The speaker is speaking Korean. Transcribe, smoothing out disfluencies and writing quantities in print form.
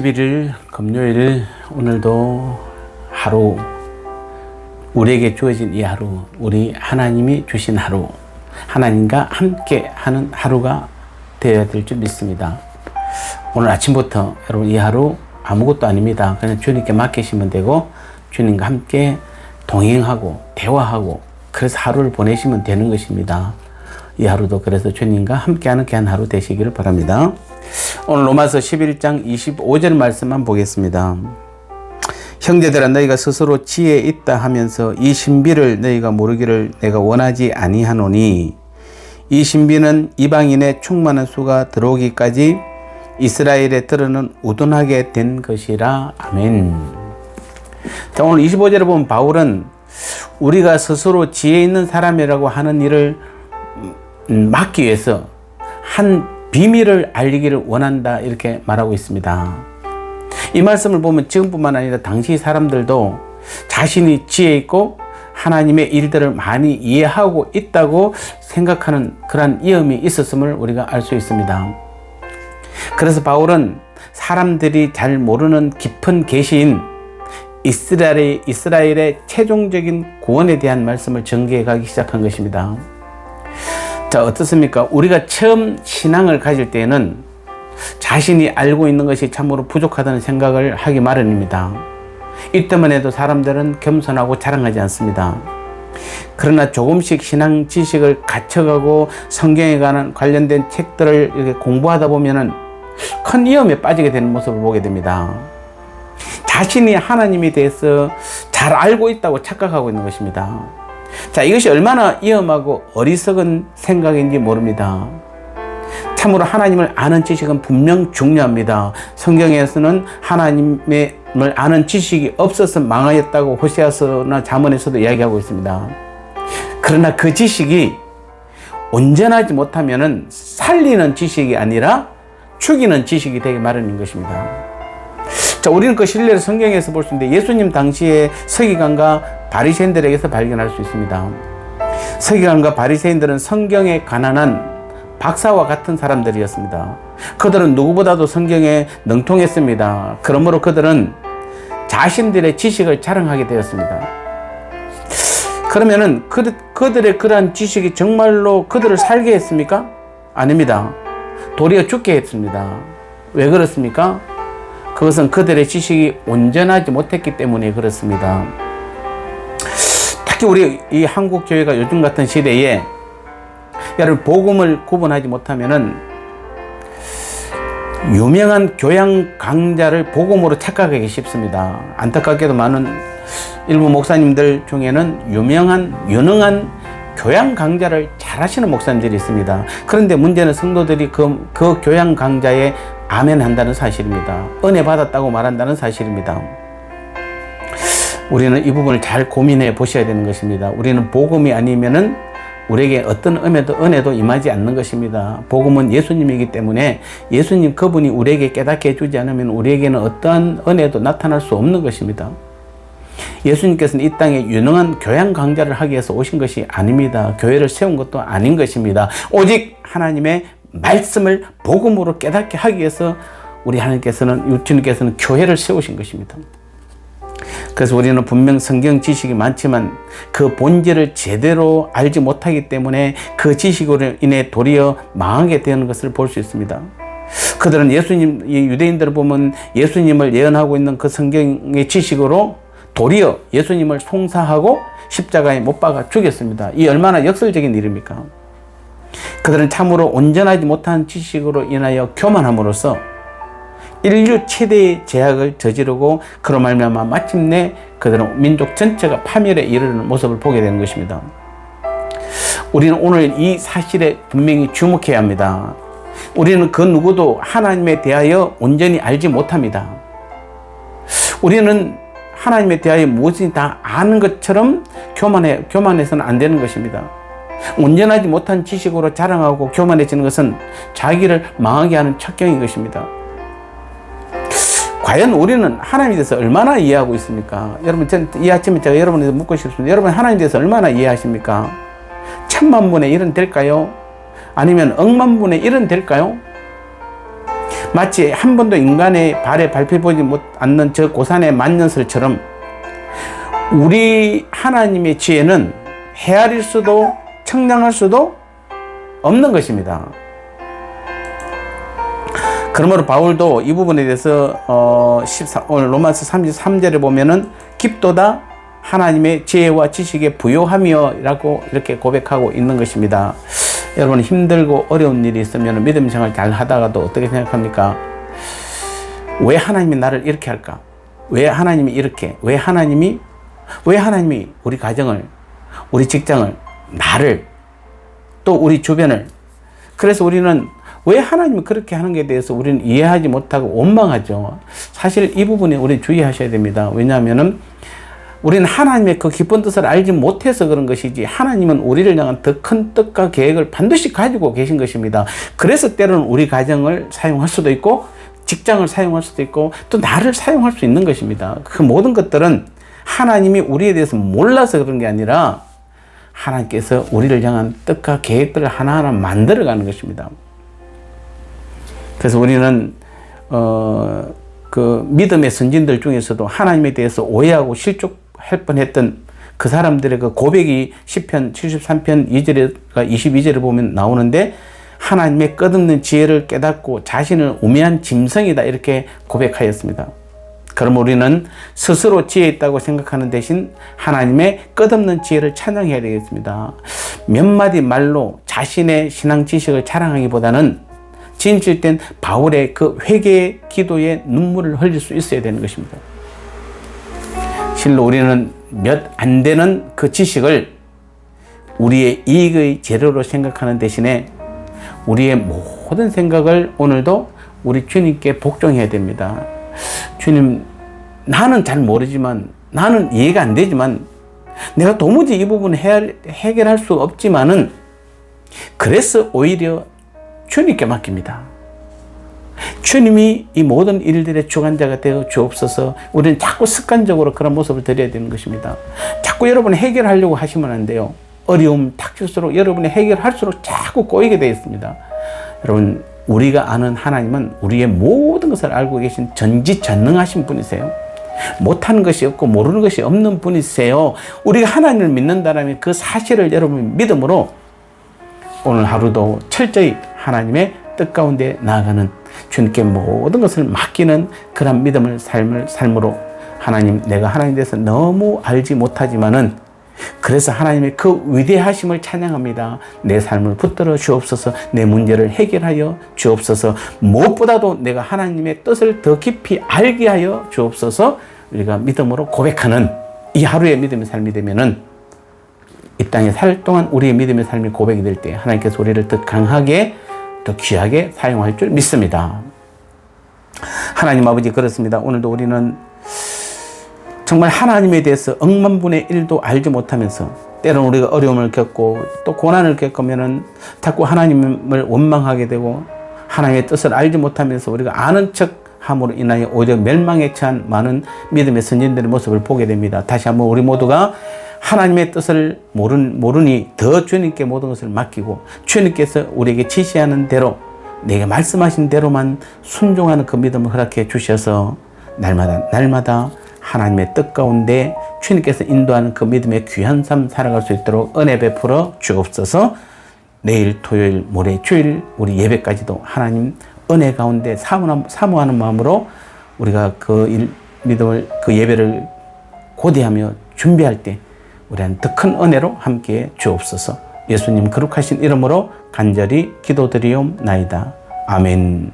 11일 금요일, 오늘도 하루, 우리에게 주어진 이 하루, 우리 하나님이 주신 하루, 하나님과 함께 하는 하루가 되어야 될 줄 믿습니다. 오늘 아침부터 여러분 이 하루 아무것도 아닙니다. 그냥 주님께 맡기시면 되고 주님과 함께 동행하고 대화하고 그래서 하루를 보내시면 되는 것입니다. 이 하루도 그래서 주님과 함께하는 귀한 하루 되시기를 바랍니다. 오늘 로마서 11장 25절 말씀만 보겠습니다. 형제들아, 너희가 스스로 지혜 있다 하면서 이 신비를 너희가 모르기를 내가 원하지 아니하노니, 이 신비는 이방인의 충만한 수가 들어오기까지 이스라엘의 들어는 우둔하게 된 것이라. 아멘. 자, 오늘 25절에 보면 바울은 우리가 스스로 지혜 있는 사람이라고 하는 일을 막기 위해서 한 비밀을 알리기를 원한다, 이렇게 말하고 있습니다. 이 말씀을 보면 지금뿐만 아니라 당시 사람들도 자신이 지혜 있고 하나님의 일들을 많이 이해하고 있다고 생각하는 그런 위험이 있었음을 우리가 알 수 있습니다. 그래서 바울은 사람들이 잘 모르는 깊은 계시인 이스라엘의 최종적인 구원에 대한 말씀을 전개해 가기 시작한 것입니다. 자, 어떻습니까? 우리가 처음 신앙을 가질 때에는 자신이 알고 있는 것이 참으로 부족하다는 생각을 하기 마련입니다. 이때만 해도 사람들은 겸손하고 자랑하지 않습니다. 그러나 조금씩 신앙 지식을 갖춰가고 성경에 관련된 책들을 이렇게 공부하다 보면은 큰 위험에 빠지게 되는 모습을 보게 됩니다. 자신이 하나님에 대해서 잘 알고 있다고 착각하고 있는 것입니다. 자, 이것이 얼마나 위험하고 어리석은 생각인지 모릅니다. 참으로 하나님을 아는 지식은 분명 중요합니다. 성경에서는 하나님을 아는 지식이 없어서 망하였다고 호세아서나 잠언에서도 이야기하고 있습니다. 그러나 그 지식이 온전하지 못하면은 살리는 지식이 아니라 죽이는 지식이 되기 마련인 것입니다. 자, 우리는 그 신뢰를 성경에서 볼 수 있는데 예수님 당시에 서기관과 바리새인들에게서 발견할 수 있습니다. 서기관과 바리새인들은 성경에 가난한 박사와 같은 사람들이었습니다. 그들은 누구보다도 성경에 능통했습니다. 그러므로 그들은 자신들의 지식을 자랑하게 되었습니다. 그러면은 그들의 그러한 지식이 정말로 그들을 살게 했습니까? 아닙니다. 도리어 죽게 했습니다. 왜 그렇습니까? 그것은 그들의 지식이 온전하지 못했기 때문에 그렇습니다. 특히 우리 이 한국 교회가 요즘 같은 시대에 여러분 복음을 구분하지 못하면은 유명한 교양 강자를 복음으로 착각하기 쉽습니다. 안타깝게도 많은 일부 목사님들 중에는 유능한 교양 강자를 잘 하시는 목사님들이 있습니다. 그런데 문제는 성도들이 그 교양 강자에 아멘 한다는 사실입니다. 은혜 받았다고 말한다는 사실입니다. 우리는 이 부분을 잘 고민해 보셔야 되는 것입니다. 우리는 복음이 아니면은 우리에게 어떤 은혜도 임하지 않는 것입니다. 복음은 예수님이기 때문에 예수님 그분이 우리에게 깨닫게 해주지 않으면 우리에게는 어떠한 은혜도 나타날 수 없는 것입니다. 예수님께서는 이 땅에 유능한 교양 강좌를 하기 위해서 오신 것이 아닙니다. 교회를 세운 것도 아닌 것입니다. 오직 하나님의 말씀을 복음으로 깨닫게 하기 위해서 우리 주님께서는 교회를 세우신 것입니다. 그래서 우리는 분명 성경 지식이 많지만 그 본질을 제대로 알지 못하기 때문에 그 지식으로 인해 도리어 망하게 되는 것을 볼 수 있습니다. 그들은 유대인들을 보면 예수님을 예언하고 있는 그 성경의 지식으로 도리어 예수님을 송사하고 십자가에 못 박아 죽였습니다. 이 얼마나 역설적인 일입니까? 그들은 참으로 온전하지 못한 지식으로 인하여 교만함으로써 인류 최대의 제약을 저지르고 그로 말미암아 마침내 그들은 민족 전체가 파멸에 이르는 모습을 보게 되는 것입니다. 우리는 오늘 이 사실에 분명히 주목해야 합니다. 우리는 그 누구도 하나님에 대하여 온전히 알지 못합니다. 우리는 하나님에 대하여 무엇이 다 아는 것처럼 교만해서는 안 되는 것입니다. 온전하지 못한 지식으로 자랑하고 교만해지는 것은 자기를 망하게 하는 척경인 것입니다. 과연 우리는 하나님에 대해서 얼마나 이해하고 있습니까? 여러분, 이 아침에 제가 여러분에게 묻고 싶습니다. 여러분, 하나님에 대해서 얼마나 이해하십니까? 1000만 분의 1은 될까요? 아니면 억만 분의 1은 될까요? 마치 한 번도 인간의 발에 밟혀보지 않는 저 고산의 만년설처럼 우리 하나님의 지혜는 헤아릴 수도 청량할 수도 없는 것입니다. 그러므로 바울도 이 부분에 대해서 오늘 로마서 33절에 보면은 깊도다 하나님의 지혜와 지식에 부요하며 라고 이렇게 고백하고 있는 것입니다. 여러분, 힘들고 어려운 일이 있으면 믿음 생활 잘 하다가도 어떻게 생각합니까? 왜 하나님이 나를 이렇게 할까? 왜 하나님이 이렇게? 왜 하나님이 우리 가정을, 우리 직장을, 나를, 또 우리 주변을. 그래서 우리는 왜 하나님이 그렇게 하는 것에 대해서 우리는 이해하지 못하고 원망하죠. 사실 이 부분에 우리는 주의하셔야 됩니다. 왜냐하면은 우리는 하나님의 그 깊은 뜻을 알지 못해서 그런 것이지, 하나님은 우리를 향한 더 큰 뜻과 계획을 반드시 가지고 계신 것입니다. 그래서 때로는 우리 가정을 사용할 수도 있고, 직장을 사용할 수도 있고, 또 나를 사용할 수 있는 것입니다. 그 모든 것들은 하나님이 우리에 대해서 몰라서 그런 게 아니라 하나님께서 우리를 향한 뜻과 계획들을 하나하나 만들어가는 것입니다. 그래서 우리는 그 믿음의 선진들 중에서도 하나님에 대해서 오해하고 실족할 뻔했던 그 사람들의 그 고백이 시편 73편 2절과 22절에 보면 나오는데, 하나님의 끝없는 지혜를 깨닫고 자신을 우매한 짐승이다 이렇게 고백하였습니다. 그럼 우리는 스스로 지혜 있다고 생각하는 대신 하나님의 끝없는 지혜를 찬양해야 되겠습니다. 몇 마디 말로 자신의 신앙 지식을 자랑하기보다는 진실된 바울의 그 회개의 기도에 눈물을 흘릴 수 있어야 되는 것입니다. 실로 우리는 몇 안 되는 그 지식을 우리의 이익의 재료로 생각하는 대신에 우리의 모든 생각을 오늘도 우리 주님께 복종해야 됩니다. 주님, 나는 잘 모르지만, 나는 이해가 안 되지만, 내가 도무지 이 부분을 해결할 수 없지만은, 그래서 오히려 주님께 맡깁니다. 주님이 이 모든 일들의 주관자가 되어 주옵소서. 우리는 자꾸 습관적으로 그런 모습을 드려야 되는 것입니다. 자꾸 여러분이 해결하려고 하시면 안 돼요. 어려움 닥칠수록 여러분이 해결할수록 자꾸 꼬이게 되어 있습니다. 여러분, 우리가 아는 하나님은 우리의 모든 것을 알고 계신 전지전능하신 분이세요. 못하는 것이 없고 모르는 것이 없는 분이세요. 우리가 하나님을 믿는다면 그 사실을 여러분 믿음으로 오늘 하루도 철저히 하나님의 뜻 가운데 나아가는, 주님께 모든 것을 맡기는 그런 믿음을 삶으로, 하나님, 내가 하나님에 대해서 너무 알지 못하지만은 그래서 하나님의 그 위대하심을 찬양합니다. 내 삶을 붙들어 주옵소서. 내 문제를 해결하여 주옵소서. 무엇보다도 내가 하나님의 뜻을 더 깊이 알게 하여 주옵소서. 우리가 믿음으로 고백하는 이 하루의 믿음의 삶이 되면은 이 땅에 살 동안 우리의 믿음의 삶이 고백이 될 때 하나님께서 우리를 더 강하게, 더 귀하게 사용할 줄 믿습니다. 하나님 아버지, 그렇습니다. 오늘도 우리는 정말 하나님에 대해서 억만분의 1도 알지 못하면서 때로는 우리가 어려움을 겪고 또 고난을 겪으면은 자꾸 하나님을 원망하게 되고 하나님의 뜻을 알지 못하면서 우리가 아는 척 함으로 인하여 오히려 멸망에 처한 많은 믿음의 선진들의 모습을 보게 됩니다. 다시 한번 우리 모두가 하나님의 뜻을 모르니 더 주님께 모든 것을 맡기고 주님께서 우리에게 지시하는 대로, 내게 말씀하신 대로만 순종하는 그 믿음을 허락해 주셔서 날마다 하나님의 뜻 가운데 주님께서 인도하는 그 믿음의 귀한 삶 살아갈 수 있도록 은혜 베풀어 주옵소서. 내일 토요일, 모레 주일 우리 예배까지도 하나님 은혜 가운데 사모하는 마음으로 우리가 그 믿음을, 그 예배를 고대하며 준비할 때 우리는 더 큰 은혜로 함께 주옵소서. 예수님 거룩하신 이름으로 간절히 기도드리옵나이다. 아멘.